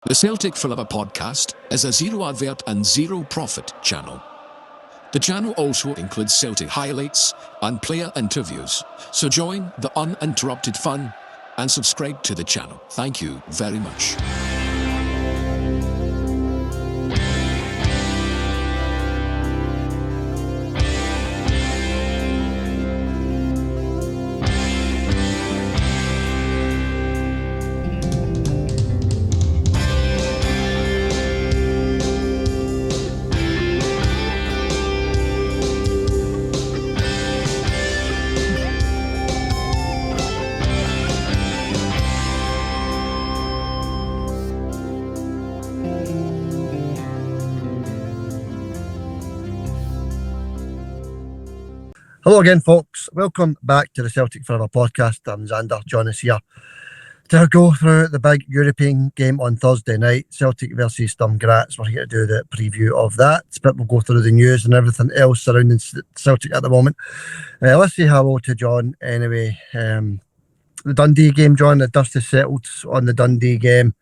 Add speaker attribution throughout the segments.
Speaker 1: The Celtic Forever podcast is a zero advert and zero profit channel. The channel also includes Celtic highlights and player interviews, so join the uninterrupted fun and subscribe to the channel. Thank you very much.
Speaker 2: Hello again, folks. Welcome back to the Celtic Forever podcast. I'm Xander. John is here to go through the big European game on Thursday night, Celtic versus Sturm Graz. We're here to do the preview of that, but we'll go through the news and everything else surrounding Celtic at the moment. Let's say hello to John anyway. The Dundee game, John, the dust has settled on the Dundee game.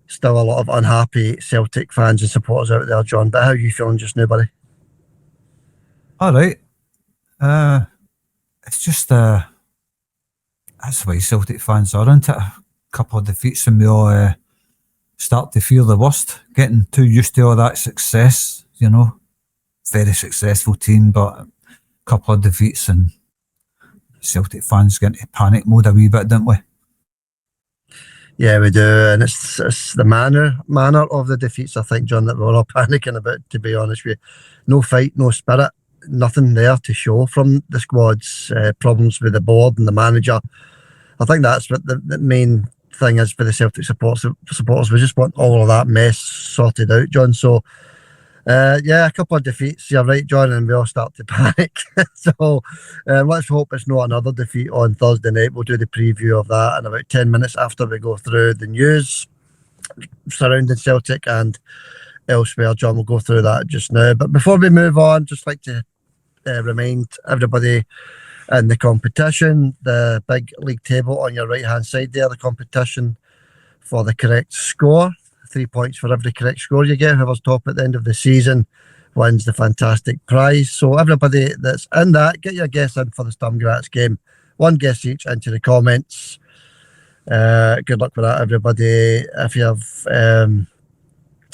Speaker 2: Still a lot of unhappy Celtic fans and supporters out there, John, but how are you feeling just now, buddy?
Speaker 3: All right. It's just that's the way Celtic fans are, isn't it? A couple of defeats and we all start to feel the worst, getting too used to all that success, you know. Very successful team, but a couple of defeats and Celtic fans get into panic mode a wee bit, don't we?
Speaker 2: Yeah, we do, and it's the manner of the defeats, I think, John, that we're all panicking about, to be honest with you. No fight, no spirit. Nothing there to show from the squad's problems with the board and the manager. I think that's what the main thing is for the Celtic supporters. We just want all of that mess sorted out, John. So, a couple of defeats. You're right, John, and we all start to panic. So, let's hope it's not another defeat on Thursday night. We'll do the preview of that in about 10 minutes after we go through the news surrounding Celtic and elsewhere, John. We'll go through that just now. But before we move on, just like to remind everybody in the competition, the big league table on your right hand side there, the competition for the correct score. 3 points for every correct score you get. Whoever's top at the end of the season wins the fantastic prize. So everybody that's in that, get your guess in for the Sturm Graz game. One guess each into the comments. Good luck with that, everybody. If you've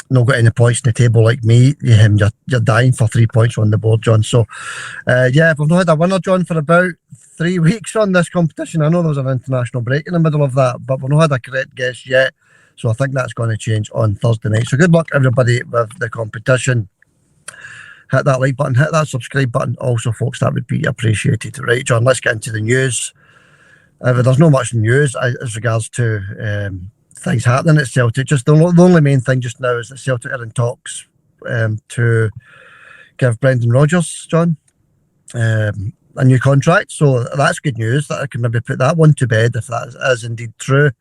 Speaker 2: not got any points in the table like me, you're dying for 3 points on the board, John. So, we've not had a winner, John, for about 3 weeks on this competition. I know there was an international break in the middle of that, but we've not had a correct guess yet. So I think that's going to change on Thursday night. So good luck, everybody, with the competition. Hit that like button, hit that subscribe button. Also, folks, that would be appreciated. Right, John, let's get into the news. There's not much news as regards to things happening at Celtic. Just the only main thing just now is that Celtic are in talks to give Brendan Rodgers, John, a new contract. So that's good news. That I can maybe put that one to bed if that is indeed true.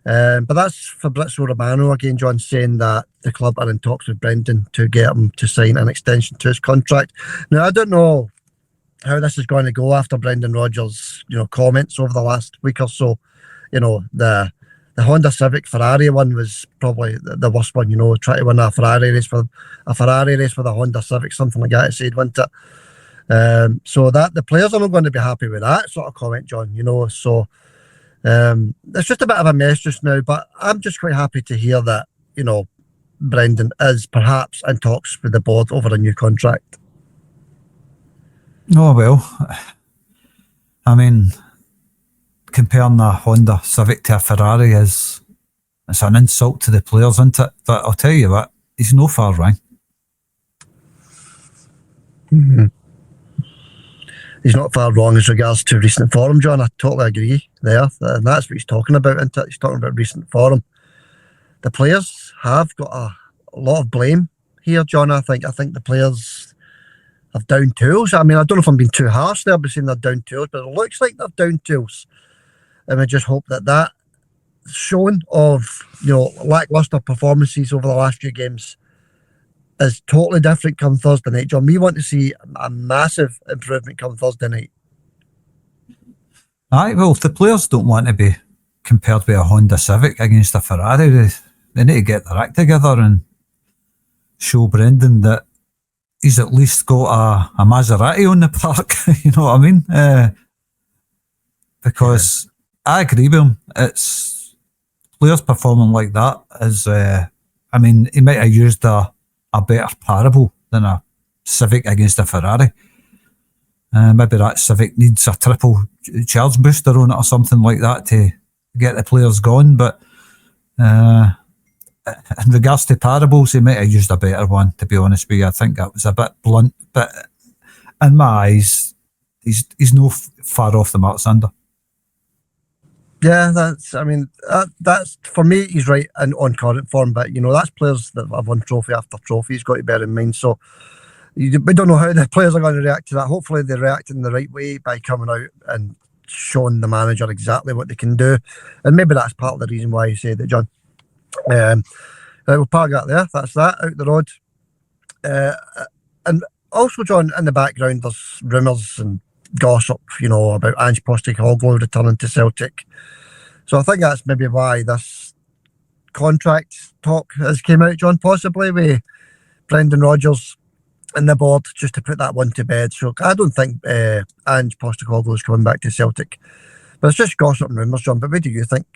Speaker 2: But that's Fabrizio Romano again, John, saying that the club are in talks with Brendan to get him to sign an extension to his contract. Now, I don't know how this is going to go after Brendan Rodgers, comments over the last week or so. The Honda Civic Ferrari one was probably the worst one, trying to win a Ferrari race with a Honda Civic, something like that, it said, wasn't it? So that the players are not going to be happy with that sort of comment, John, so it's just a bit of a mess just now, but I'm just quite happy to hear that, Brendan is perhaps in talks with the board over a new contract.
Speaker 3: Oh, well, I mean, comparing a Honda Civic to a Ferrari it's an insult to the players, isn't it? But I'll tell you what, he's no far wrong.
Speaker 2: Mm-hmm. He's not far wrong as regards to recent form, John. I totally agree there. And that's what he's talking about, isn't it? He's talking about recent form. The players have got a lot of blame here, John. I think the players have down tools. I mean, I don't know if I'm being too harsh there by saying they're down tools, but it looks like they're down tools. And I just hope that showing of, lacklustre performances over the last few games is totally different come Thursday night, John. We want to see a massive improvement come Thursday night.
Speaker 3: Aye, well, if the players don't want to be compared with a Honda Civic against a Ferrari, they need to get their act together and show Brendan that he's at least got a Maserati on the park. You know what I mean? Because I agree with him. It's players performing like that is. I mean, he might have used a better parable than a Civic against a Ferrari. Maybe that Civic needs a triple charge booster on it or something like that to get the players going. But in regards to parables, he might have used a better one, to be honest with you. I think that was a bit blunt, but in my eyes, he's no far off the mark, Sander.
Speaker 2: Yeah, that's for me, he's right on current form, but that's players that have won trophy after trophy, he's got to bear in mind. So we don't know how the players are going to react to that. Hopefully they react in the right way by coming out and showing the manager exactly what they can do, and maybe that's part of the reason why you said it, John. Right, we'll park that there. That's that out the road. And also, John, in the background there's rumours and gossip, about Ange Postecoglou returning to Celtic. So I think that's maybe why this contract talk has came out, John, possibly with Brendan Rodgers and the board, just to put that one to bed. So I don't think Ange Postecoglou is coming back to Celtic, but it's just gossip and rumours, John. But what do you think?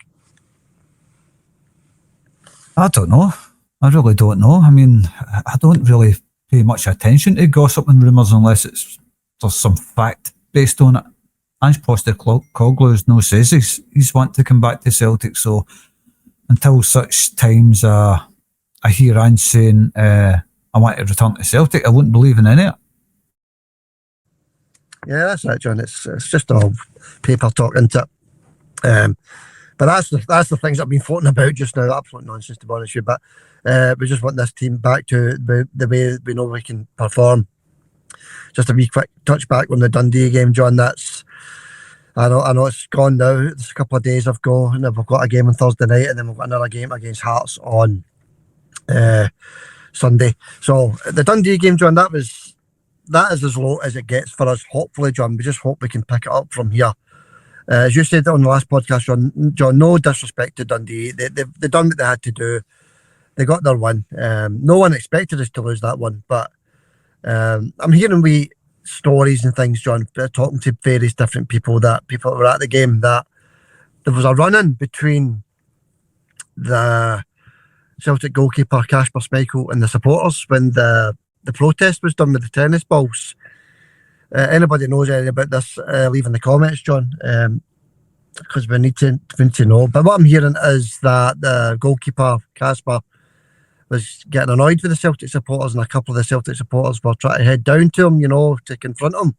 Speaker 3: I don't know. I really don't know. I mean, I don't really pay much attention to gossip and rumours unless there's some fact based on it. Ange Postecoglou says he's want to come back to Celtic, so until such times I hear Ange saying I want to return to Celtic, I wouldn't believe in any of it.
Speaker 2: Yeah, that's it, John. It's just all paper talk, isn't it? But that's the things that have been floating about just now. Absolute nonsense, to be honest with you. But we just want this team back to the way we know we can perform. Just a wee quick touch back on the Dundee game, John. I know it's gone now. It's a couple of days ago, and we've got a game on Thursday night, and then we've got another game against Hearts on Sunday. So the Dundee game, John, that is as low as it gets for us. Hopefully, John, we just hope we can pick it up from here. As you said on the last podcast, John, no disrespect to Dundee. They've done what they had to do. They got their win. No one expected us to lose that one, but I'm hearing wee stories and things, John, talking to various different people that were at the game, that there was a run-in between the Celtic goalkeeper Kasper Schmeichel and the supporters when the protest was done with the tennis balls. Anybody knows anything about this, leave in the comments, John, because we need to know. But what I'm hearing is that the goalkeeper Kasper was getting annoyed with the Celtic supporters, and a couple of the Celtic supporters were trying to head down to him, to confront him.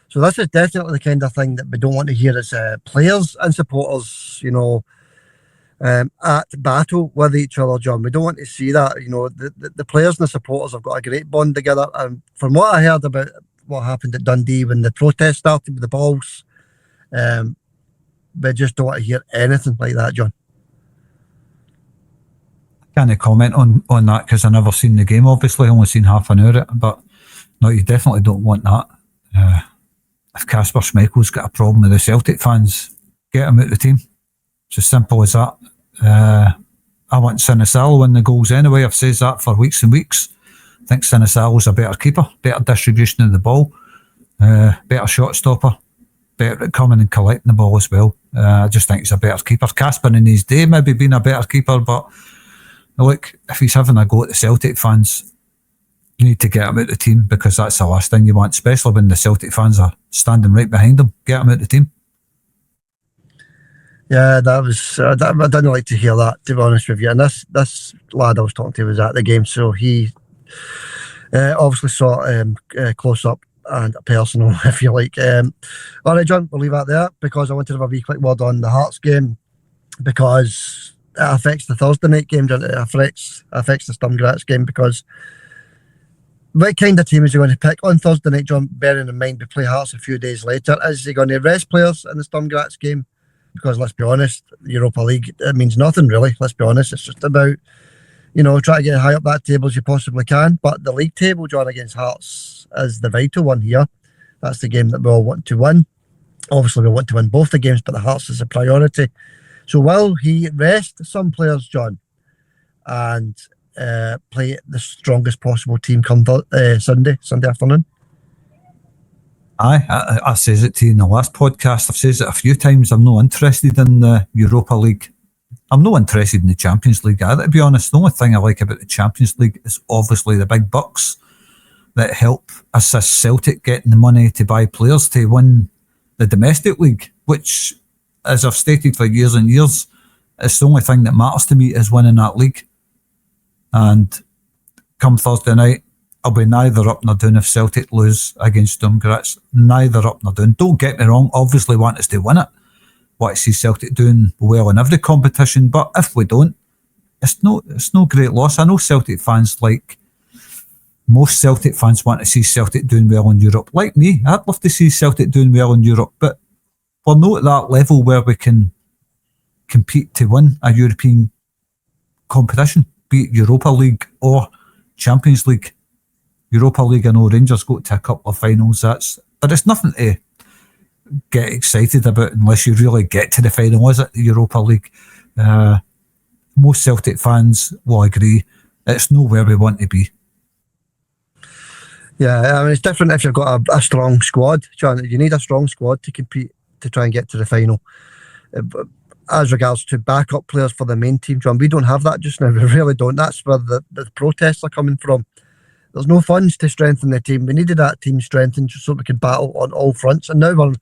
Speaker 2: So this is definitely the kind of thing that we don't want to hear as players and supporters, at battle with each other, John. We don't want to see that. The players and the supporters have got a great bond together. And from what I heard about what happened at Dundee when the protest started with the balls, we just don't want to hear anything like that, John.
Speaker 3: I can't comment on that because I never seen the game, obviously. I only seen half an hour of it, but no, you definitely don't want that. If Kasper Schmeichel's got a problem with the Celtic fans, get him out of the team. It's as simple as that. I want Sinisalo win the goals anyway. I've said that for weeks and weeks. I think Sinisalo's a better keeper, better distribution of the ball, better shot stopper, better at coming and collecting the ball as well. I just think he's a better keeper. Kasper in his day maybe been a better keeper, but look, if he's having a go at the Celtic fans, you need to get him out of the team, because that's the last thing you want, especially when the Celtic fans are standing right behind him. Get him out of the team.
Speaker 2: Yeah, that was. I didn't like to hear that, to be honest with you. And this lad I was talking to was at the game, so he obviously saw close up and personal, if you like. All right, John, we'll leave that there because I wanted to have a wee quick word on the Hearts game, because it affects the Thursday night game, John. It affects the Sturm Graz game, because what kind of team is he going to pick on Thursday night, John, bearing in mind we play Hearts a few days later? Is he going to rest players in the Sturm Graz game? Because let's be honest, the Europa League, it means nothing really. Let's be honest, it's just about, try to get high up that table as you possibly can. But the league table, John, against Hearts is the vital one here. That's the game that we all want to win. Obviously, we want to win both the games, but the Hearts is a priority. So will he rest some players, John? and play the strongest possible team come Sunday afternoon.
Speaker 3: Aye, I says it to you in the last podcast. I've says it a few times. I'm not interested in the Europa League. I'm not interested in the Champions League either, to be honest. The only thing I like about the Champions League is obviously the big bucks that help assist Celtic getting the money to buy players to win the domestic league, which, as I've stated for years and years, it's the only thing that matters to me is winning that league. And come Thursday night, I'll be neither up nor down if Celtic lose against Sturm Graz. Neither up nor down. Don't get me wrong, obviously want us to win it. Want to see Celtic doing well in every competition, but if we don't, it's no great loss. I know Celtic fans, like most Celtic fans, want to see Celtic doing well in Europe. Like me, I'd love to see Celtic doing well in Europe, but we're not at that level where we can compete to win a European competition, be it Europa League or Champions League. Europa League, I know Rangers got to a couple of finals, but it's nothing to get excited about unless you really get to the final, is it? The Europa League. Most Celtic fans will agree it's not where we want to be.
Speaker 2: Yeah, I mean, it's different if you've got a strong squad, John. You need a strong squad to compete to try and get to the final. As regards to backup players for the main team, John, we don't have that just now. We really don't. That's where the protests are coming from. There's no funds to strengthen the team. We needed that team strengthened just so we could battle on all fronts. And now we're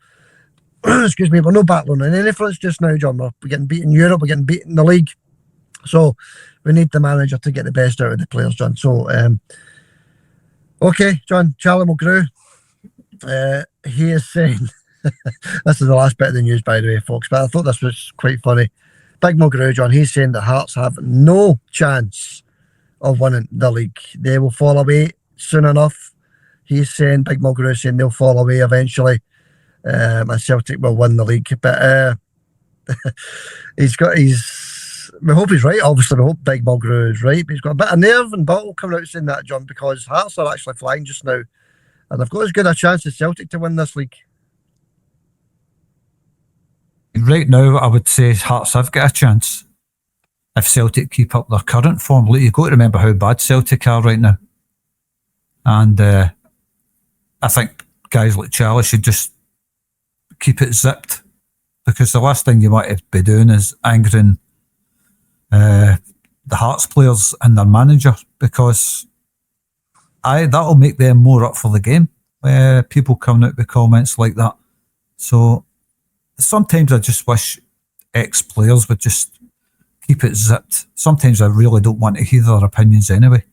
Speaker 2: we're not battling on any fronts just now, John. We're getting beaten in Europe, we're getting beaten in the league. So we need the manager to get the best out of the players, John. So, okay, John, Charlie Mulgrew, he is saying, this is the last bit of the news, by the way, folks, but I thought this was quite funny. Big Mulgrew, John, he's saying that Hearts have no chance of winning the league. They will fall away soon enough. He's saying, Big Mulgrew saying they'll fall away eventually, and Celtic will win the league. But we hope he's right. Obviously, we hope Big Mulgrew is right, but he's got a bit of nerve and bottle coming out saying that, John, because Hearts are actually flying just now, and they've got as good a chance as Celtic to win this league.
Speaker 3: Right now, I would say Hearts have got a chance if Celtic keep up their current form. You've got to remember how bad Celtic are right now. And I think guys like Charlie should just keep it zipped, because the last thing you want to be doing is angering the Hearts players and their manager, because that'll make them more up for the game. People coming out with comments like that. So sometimes I just wish ex-players would just keep it zipped. Sometimes I really don't want to hear their opinions anyway.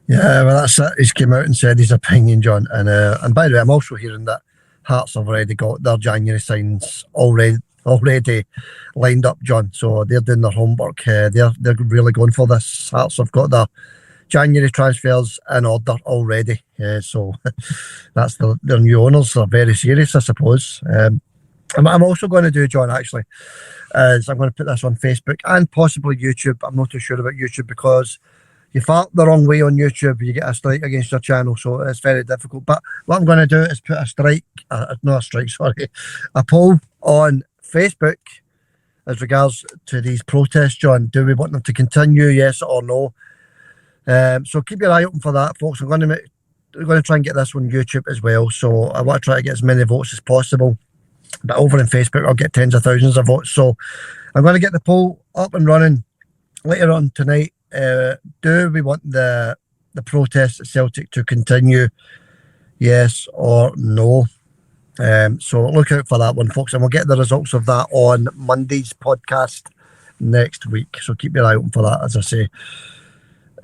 Speaker 2: Yeah, well, that's it. He's came out and said his opinion, John. And by the way, I'm also hearing that Hearts have already got their January signs already lined up, John. So they're doing their homework. They're really going for this. Hearts have got their January transfers in order already. So that's their new owners are very serious, I suppose. I'm also going to do, John, actually, is I'm going to put this on Facebook and possibly YouTube. I'm not too sure about YouTube, because you fart the wrong way on YouTube, you get a strike against your channel, so it's very difficult. But what I'm going to do is put a poll on Facebook as regards to these protests, John. Do we want them to continue, yes or no? So keep your eye open for that, folks. We're going to try and get this on YouTube as well, so I want to try to get as many votes as possible. But over on Facebook, I'll get tens of thousands of votes. So I'm going to get the poll up and running later on tonight. Do we want the protests at Celtic to continue? Yes or no? So look out for that one, folks. And we'll get the results of that on Monday's podcast next week. So keep your eye open for that, as I say.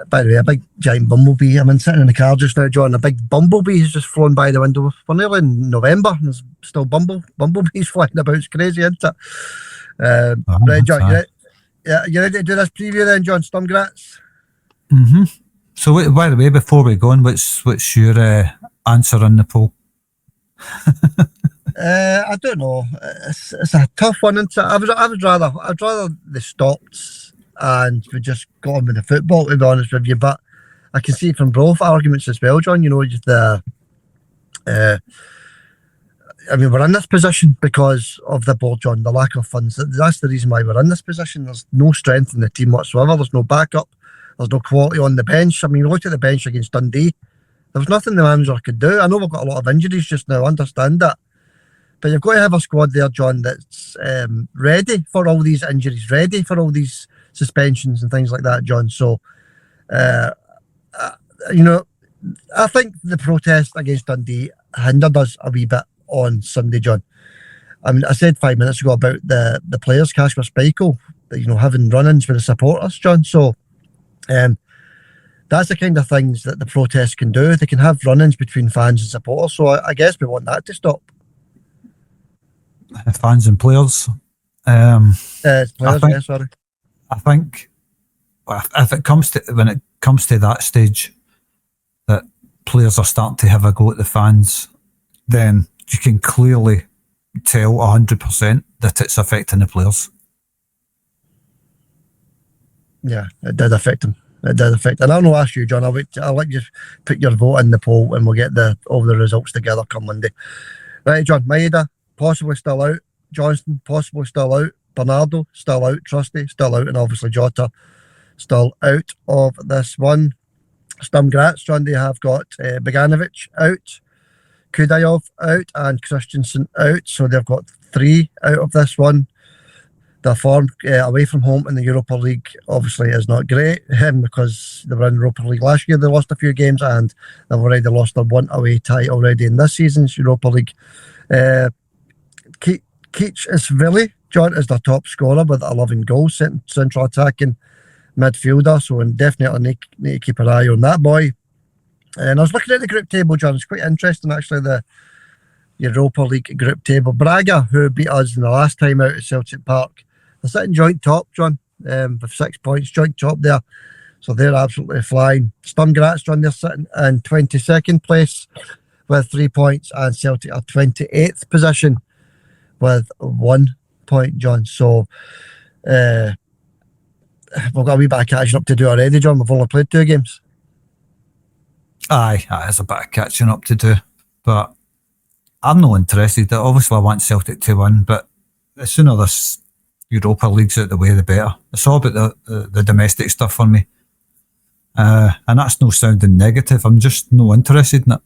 Speaker 2: By the way, a big giant bumblebee. I'm sitting in the car just now, John. A big bumblebee has just flown by the window. We're nearly in November and there's still bumblebees flying about. It's crazy, isn't it? Right, John, you ready to do this preview then, John? Sturm Graz?
Speaker 3: Mm-hmm. So, by the way, before we go on, what's your answer on the poll?
Speaker 2: I don't know. It's a tough one, isn't it? I'd rather they stopped and we just got on with the football, to be honest with you. But I can see from both arguments as well, John. You know, just I mean, we're in this position because of the board, John, the lack of funds. That's the reason why we're in this position. There's no strength in the team whatsoever. There's no backup. There's no quality on the bench. I mean, you looked at the bench against Dundee. There was nothing the manager could do. I know we've got a lot of injuries just now, I understand that. But you've got to have a squad there, John, that's ready for all these injuries, ready for all these suspensions and things like that, John. So, you know, I think the protest against Dundee hindered us a wee bit on Sunday, John. I mean, I said 5 minutes ago about the players, Kasper Schmeichel, you know, having run-ins with the supporters, John. So, that's the kind of things that the protests can do. They can have run-ins between fans and supporters. So I guess we want that to stop.
Speaker 3: Fans and players.
Speaker 2: Players, sorry.
Speaker 3: I think if it comes to when it comes to that stage, that players are starting to have a go at the fans, then you can clearly tell 100% that it's affecting the players.
Speaker 2: Yeah, it did affect them. It did affect. And I'll not ask you, John. I'll let you put your vote in the poll and we'll get all the results together come Monday. Right, John. Maeda possibly still out. Johnston possibly still out. Bernardo still out. Trusty still out, and obviously Jota still out of this one. Sturm Graz, John, they have got Beganovic out, Kudayov out, and Christensen out. So they've got 3 out of this one. Their form away from home in the Europa League obviously is not great because they were in Europa League last year. They lost a few games and they've already lost their 1 away tie already in this season's Europa League. Keach John, is their top scorer with 11 goals, central attacking midfielder, so definitely need to keep an eye on that boy. And I was looking at the group table, John. It's quite interesting actually, the Europa League group table. Braga, who beat us in the last time out at Celtic Park, they're sitting joint top, John, with 6 points, joint top there. So they're absolutely flying. Sturm Graz, John, they're sitting in 22nd place with 3 points, and Celtic are 28th position with 1 point, John. So we've got a wee bit of catching up to do already, John. We've only played 2 games.
Speaker 3: Aye, it's a bit of catching up to do, but I'm not interested. Obviously, I want Celtic to win, but the sooner this Europa League's out the way, the better. It's all about the domestic stuff for me. And that's no sounding negative. I'm just no interested in it.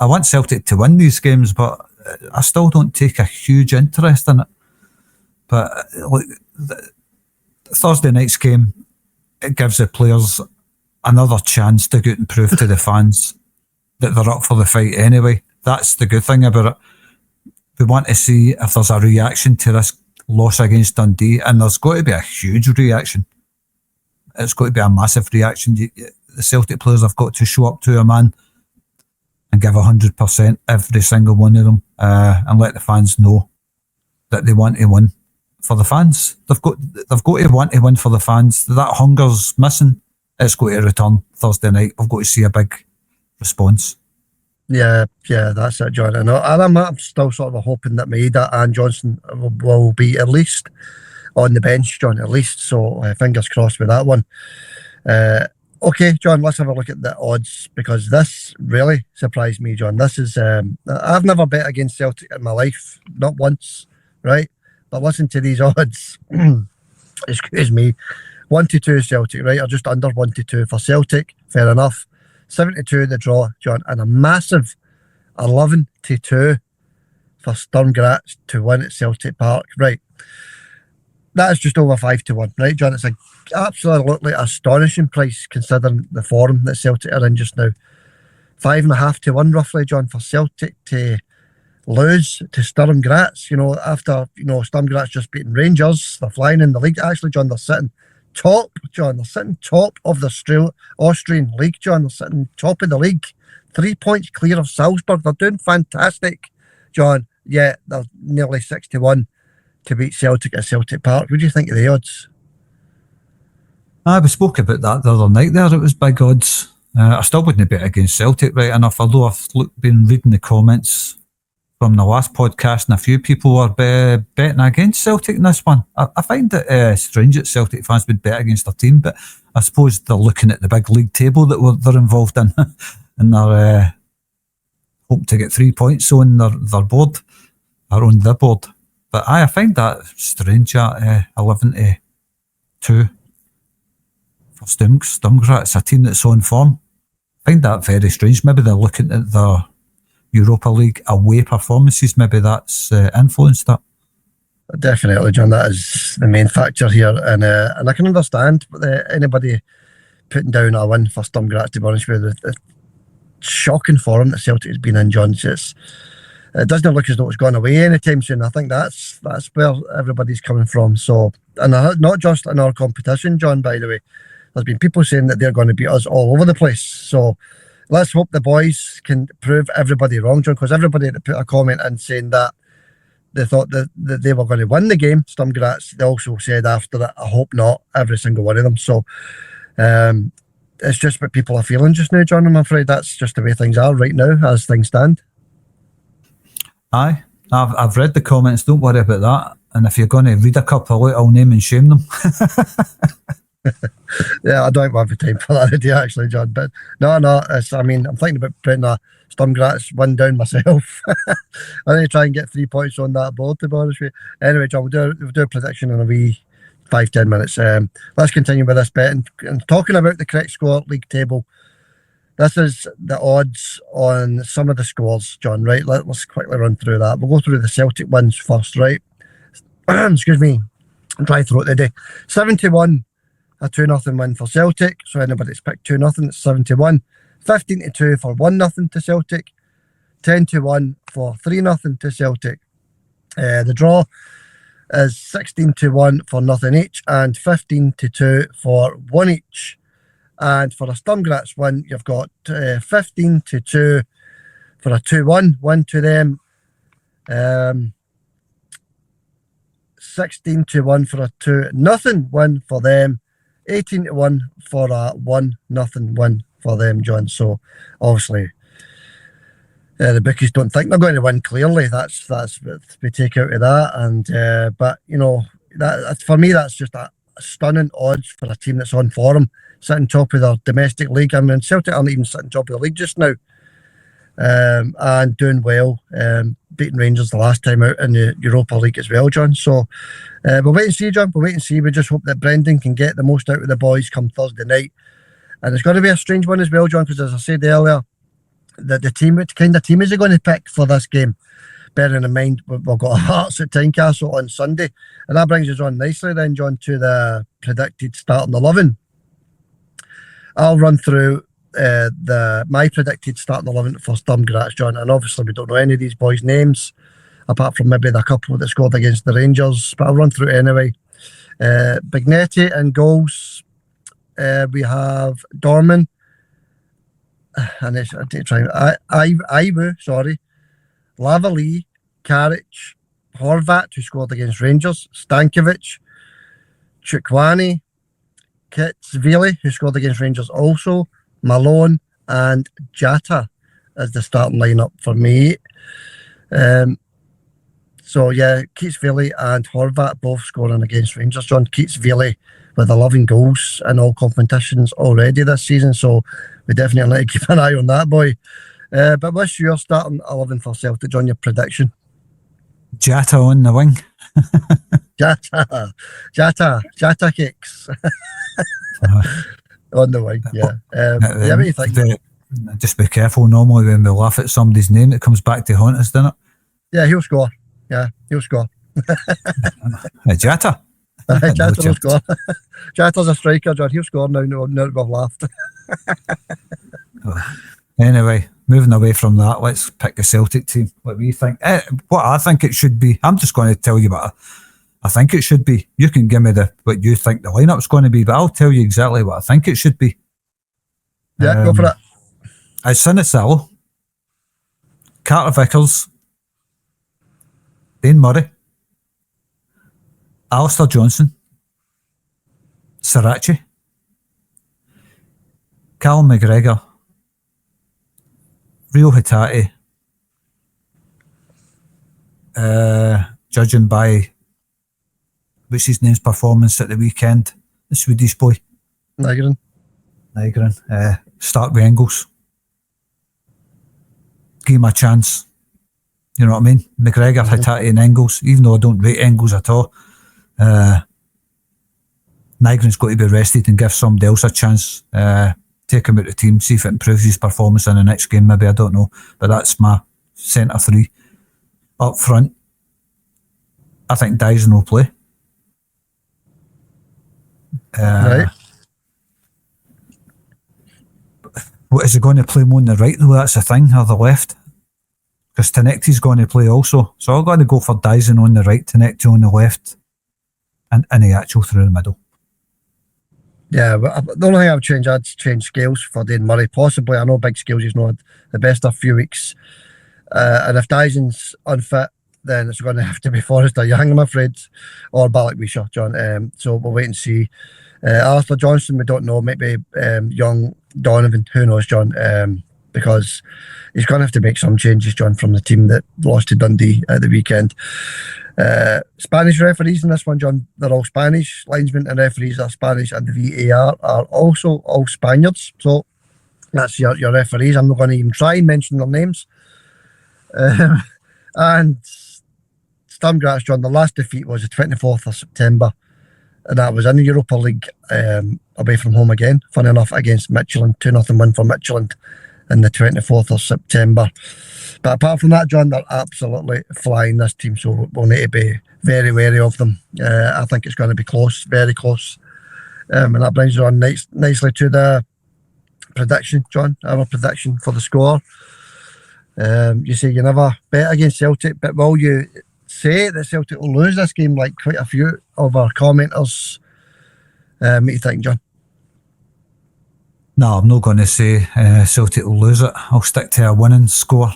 Speaker 3: I want Celtic to win these games, but I still don't take a huge interest in it. But like Thursday night's game, it gives the players another chance to go out and prove to the fans that they're up for the fight anyway. That's the good thing about it. We want to see if there's a reaction to this loss against Dundee, and there's got to be a huge reaction. It's got to be a massive reaction. The Celtic players have got to show up to a man and give 100%, every single one of them, and let the fans know that they want to win for the fans. They've got to want to win for the fans. That hunger's missing. It's going to return Thursday night. We've got to see a big response.
Speaker 2: Yeah, that's it, John. And I'm still sort of hoping that Maeda and Johnson will be at least on the bench, John, at least. So fingers crossed with that one. Okay, John, let's have a look at the odds, because this really surprised me, John. This is, I've never bet against Celtic in my life, not once, right? But listen to these odds. Excuse me. 1-2 Celtic, right? Or just under 1-2 for Celtic. Fair enough. 72 the draw, John, and a massive 11-2 for Sturm Graz to win at Celtic Park, right? That is just over 5-1, right, John? It's an absolutely astonishing price considering the form that Celtic are in just now. 5.5-1 roughly, John, for Celtic to lose to Sturm Graz. You know, after Sturm Graz just beating Rangers, they're flying in the league. Actually, John, they're sitting top, John. They're sitting top of the Austrian league, John. They're sitting top of the league. 3 points clear of Salzburg. They're doing fantastic, John. Yeah, they're nearly 6-1 to beat Celtic at Celtic Park. What do you think of the odds?
Speaker 3: We spoke about that the other night there. It was big odds. I still wouldn't bet against Celtic right enough, although I've been reading the comments from the last podcast and a few people were betting against Celtic in this one. I find it strange that Celtic fans would bet against their team, but I suppose they're looking at the big league table that they're involved in and they're hoping to get 3 points on their board. around the board. But I find that strange at 11-2 for Sturm Graz. It's a team that's on form. I find that very strange. Maybe they're looking at the Europa League away performances. Maybe that's influenced that.
Speaker 2: Definitely, John. That is the main factor here, and I can understand anybody putting down a win for Sturm Graz. To be honest with you, the shocking form that Celtic has been in, John. It doesn't look as though it's gone away anytime soon. I think that's where everybody's coming from. So, and not just in our competition, John. By the way, there's been people saying that they're going to beat us all over the place. So let's hope the boys can prove everybody wrong, John. Because everybody that put a comment in saying that they thought that they were going to win the game, Sturm Graz, they also said after that, I hope not, every single one of them. So it's just what people are feeling just now, John. I'm afraid that's just the way things are right now as things stand.
Speaker 3: Aye, I've read the comments, don't worry about that. And if you're going to read a couple out, I'll name and shame them.
Speaker 2: Yeah, I don't have the time for that idea actually, John. But no, I'm thinking about putting a Sturm Graz win down myself. I need to try and get 3 points on that board, to be honest with you. Anyway, John, we'll do a prediction in a wee 5-10 minutes. Let's continue with this bet and talking about the correct score league table. This is the odds on some of the scores, John, right? Let's quickly run through that. We'll go through the Celtic wins first, right? Excuse me, I'm dry throat today. 71, a 2-0 win for Celtic. So anybody that's picked 2-0, it's 71. 15-2 for 1-0 to Celtic. 10-1 for 3-0 to Celtic. The draw is 16-1 for nothing each and 15-2 for one each. And for a Sturm Graz win, you've got 15-2 for a 2-1 win to them. 16-1 for a 2-0 win for them. 18-1 for a 1-0 win for them, John. So obviously the bookies don't think they're going to win clearly. That's what we take out of that. And but you know, that for me that's just a stunning odds for a team that's on form, sitting top of their domestic league. I mean, Celtic aren't even sitting top of the league just now, and doing well, beating Rangers the last time out in the Europa League as well, John. So we'll wait and see, John. We'll wait and see. We just hope that Brendan can get the most out of the boys come Thursday night. And it's going to be a strange one as well, John, because as I said earlier, that the team, what kind of team is he going to pick for this game? Bearing in mind we've got Hearts at Tynecastle on Sunday, and that brings us on nicely then, John, to the predicted starting 11. I'll run through my predicted starting 11 for Sturm Graz, John, and obviously we don't know any of these boys' names apart from maybe the couple that scored against the Rangers, but I'll run through it anyway. Bignetti in goals. We have Dorman, and I need to try. Iwu, sorry. Lavalley, Karic, Horvat, who scored against Rangers, Stankovic, Chukwani, Kitsvili, who scored against Rangers also, Malone, and Jata as the starting lineup for me. So yeah, Kitsvili and Horvat both scoring against Rangers. John, Kitsvili with 11 goals in all competitions already this season, so we definitely need to keep an eye on that boy. But what's your starting 11 for Celtic, John, your prediction?
Speaker 3: Jata on the wing.
Speaker 2: Jata kicks. On the wing, yeah. Yeah, what do you think?
Speaker 3: Just be careful normally when we laugh at somebody's name, it comes back to haunt us, doesn't it?
Speaker 2: Yeah, he'll score. Yeah, he'll score.
Speaker 3: Jata.
Speaker 2: Jata will score. Jata's a striker, John. He'll score now that we've laughed.
Speaker 3: Anyway, moving away from that, let's pick a Celtic team. What do you think? What I think it should be. I'm just going to tell you what I think it should be. You can give me what you think the lineup's going to be, but I'll tell you exactly what I think it should be.
Speaker 2: Yeah, go for it.
Speaker 3: It's Sinisalo, Carter Vickers, Dane Murray, Alistair Johnson, Sriracha, Callum McGregor, Rio Hatate, judging by what's his name's performance at the weekend, the Swedish boy.
Speaker 2: Nygren.
Speaker 3: Start with Engels. Give him a chance. You know what I mean? McGregor, Hatate and Engels, even though I don't rate Engels at all. Nygren's got to be rested and give somebody else a chance. Take him out of the team, see if it improves his performance in the next game, maybe, I don't know. But that's my centre three. Up front, I think Dyson will play.
Speaker 2: Right.
Speaker 3: What is he going to play more on the right though? That's the thing, or the left? Because Tenecti's going to play also. So I'm going to go for Dyson on the right, Tenecti on the left, and Iheanacho through the middle.
Speaker 2: Yeah, but the only thing I would change, I'd change Scales for Dane Murray. Possibly, I know Big Scales has not had the best of few weeks. And if Dyson's unfit, then it's going to have to be Forrester Young, I'm afraid, or Balak Wisha, John. So we'll wait and see. Alistair Johnson, we don't know. Maybe Young, Donovan, who knows, John? Because he's going to have to make some changes, John, from the team that lost to Dundee at the weekend. Spanish referees in this one, John, they're all Spanish. Linesmen and referees are Spanish, and the VAR are also all Spaniards. So that's your referees. I'm not going to even try and mention their names. And Sturm Graz, John, the last defeat was the 24th of September, and that was in the Europa League, away from home again, funny enough, against Michelin. 2-0 win for Michelin in the 24th of September. But apart from that, John, they're absolutely flying, this team, so we'll need to be very wary of them. I think it's going to be close, very close. And that brings us on nicely to the prediction, John, our prediction for the score. You say you never bet against Celtic, but will you say that Celtic will lose this game like quite a few of our commenters? What do you think, John?
Speaker 3: No, I'm not going to say Celtic will lose it. I'll stick to a winning score.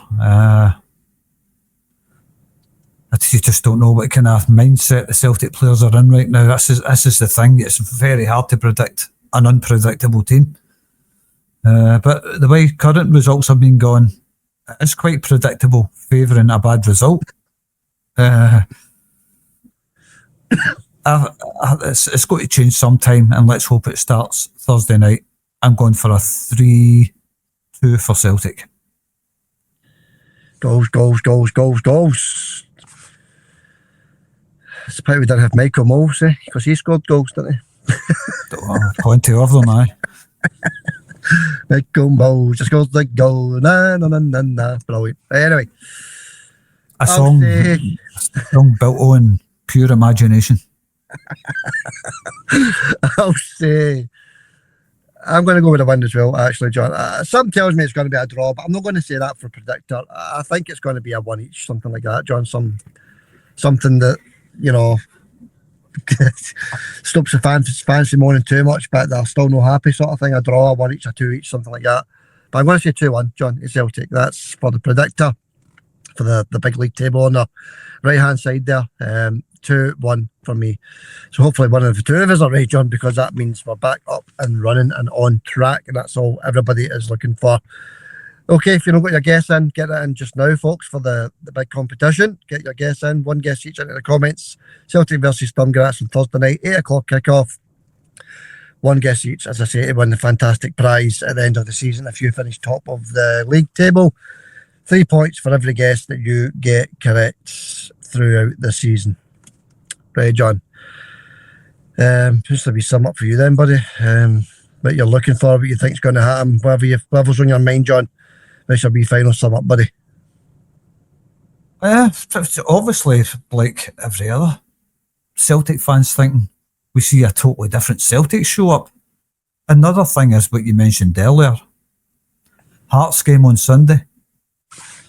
Speaker 3: You just don't know what kind of mindset the Celtic players are in right now. This is the thing. It's very hard to predict an unpredictable team. But the way current results have been going, it's quite predictable, favouring a bad result. It's got to change sometime, and let's hope it starts Thursday night. I'm going for a 3-2 for Celtic.
Speaker 2: Goals. It's a pity we didn't have Michael Moles, because he scored goals, didn't he?
Speaker 3: Plenty of them, aye.
Speaker 2: Michael Moles just goes the goal. Na. Brilliant. Anyway.
Speaker 3: A song built on pure imagination.
Speaker 2: I'll say I'm going to go with a win as well, actually, John. Something tells me it's going to be a draw, but I'm not going to say that for a predictor. I think it's going to be a one each, something like that, John. Something that, stops the fancy moaning too much, but they're still not happy, sort of thing. A draw, a one each, a two each, something like that. But I'm going to say 2-1, John, it's Celtic. That's for the predictor, for the big league table on the right-hand side there. 2-1 for me. So hopefully one of the two of us are right, John, because that means we're back up and running and on track, and that's all everybody is looking for. Okay, if you've not got your guess in, get it in just now, folks, for the big competition. Get your guess in, one guess each into the comments. Celtic versus Sturm Graz on Thursday night, 8 o'clock kickoff. One guess each, as I say, to win the fantastic prize at the end of the season if you finish top of the league table. 3 points for every guess that you get correct throughout the season. Right, John. Just to be sum up for you then, buddy. What you're looking for, what you think's going to happen, whatever's on your mind, John. This will be final sum up, buddy.
Speaker 3: Obviously, like every other Celtic fans thinking we see a totally different Celtic show up. Another thing is what you mentioned earlier. Hearts game on Sunday.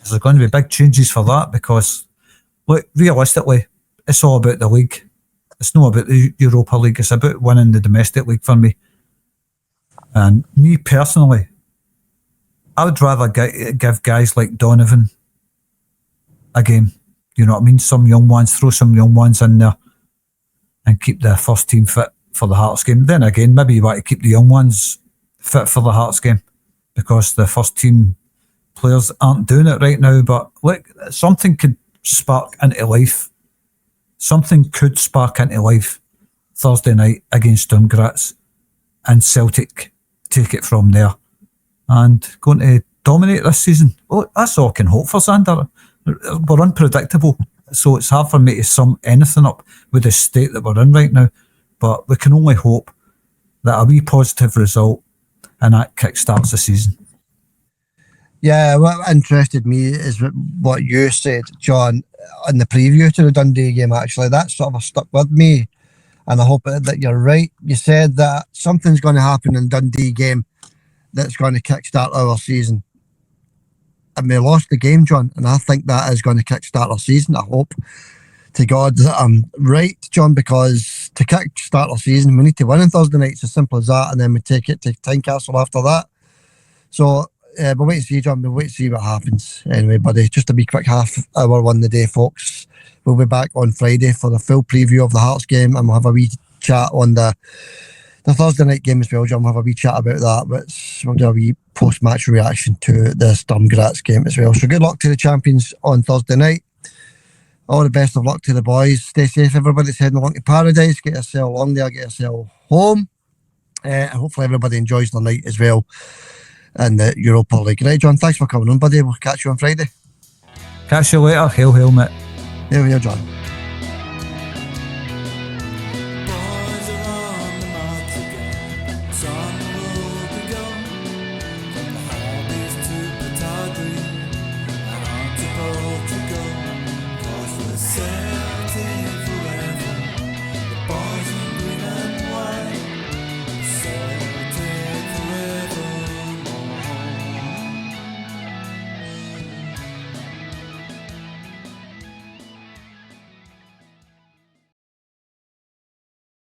Speaker 3: Is there going to be big changes for that? Because, look, realistically, it's all about the league. It's not about the Europa League. It's about winning the domestic league for me. And me personally, I would rather give guys like Donovan a game. You know what I mean? Some young ones, throw some young ones in there and keep the first team fit for the Hearts game. Then again, maybe you want to keep the young ones fit for the Hearts game because the first team players aren't doing it right now. But look, something could spark into life. Something could spark into life Thursday night against Sturm Graz, and Celtic take it from there and going to dominate this season. Oh, that's all I can hope for, Sander. we're unpredictable, so it's hard for me to sum anything up with the state that we're in right now. But we can only hope that a wee positive result and that kickstarts the season.
Speaker 2: Yeah, what interested me is what you said, John, in the preview to the Dundee game. Actually, that sort of stuck with me, and I hope that you're right. You said that something's going to happen in Dundee game that's going to kickstart our season. And we lost the game, John, and I think that is going to kickstart our season. I hope to God that I'm right, John, because to kickstart our season, we need to win on Thursday night. It's as simple as that, and then we take it to Tynecastle after that. So we'll wait and see, John. We'll wait and see what happens. Anyway, buddy, just a wee quick half-hour one today, folks. We'll be back on Friday for the full preview of the Hearts game, and we'll have a wee chat on the Thursday night game as well, John. We'll have a wee chat about that, but we'll do a wee post-match reaction to the Sturm Graz game as well. So good luck to the champions on Thursday night. All the best of luck to the boys. Stay safe, everybody. That's heading along to Paradise. Get yourself along there, get yourself home. And hopefully everybody enjoys the night as well in the Europa League. Right, John, thanks for coming on, buddy. We'll catch you on Friday.
Speaker 3: Catch you later. Hail, hail, mate.
Speaker 2: Hail, hail, John.